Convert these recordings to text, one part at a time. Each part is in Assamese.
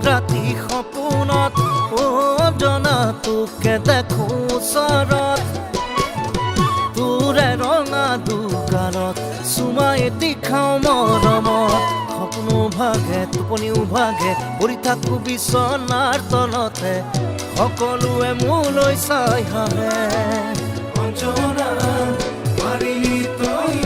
ৰাতি সপোনত অজনা তোকে দেখো ওচৰত তোৰে ৰঙা দুগালত চুমা এটি খাওঁ মৰমত সপোনো ভাগে টোপনিও ভাগে পৰি থাকো বিচনাৰ তলতে সকলোৱে মোলৈ চাই হাঁহে অঞ্জনা পাৰিলি তই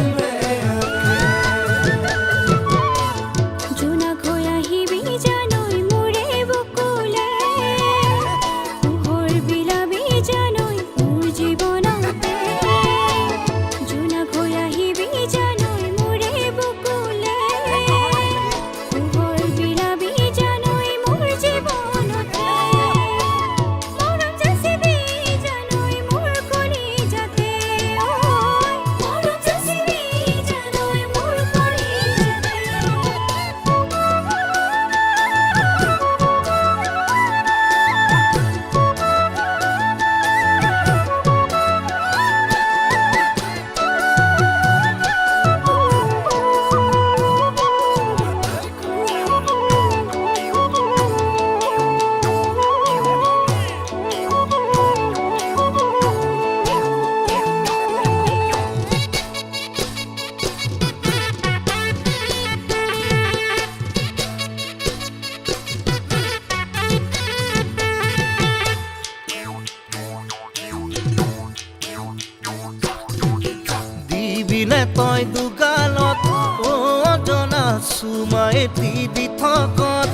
দিবিনে তই দুগালত অজনা চুমা এটি দি থকত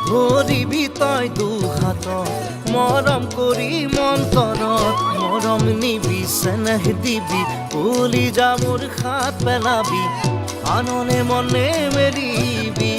ধৰিবি তই দুহাতত মৰম কৰি মন্তৰত মৰম নিবি চেনেহ দিবি কলি যা মোৰ হাত পেলাবি আননে মনে মেলিবি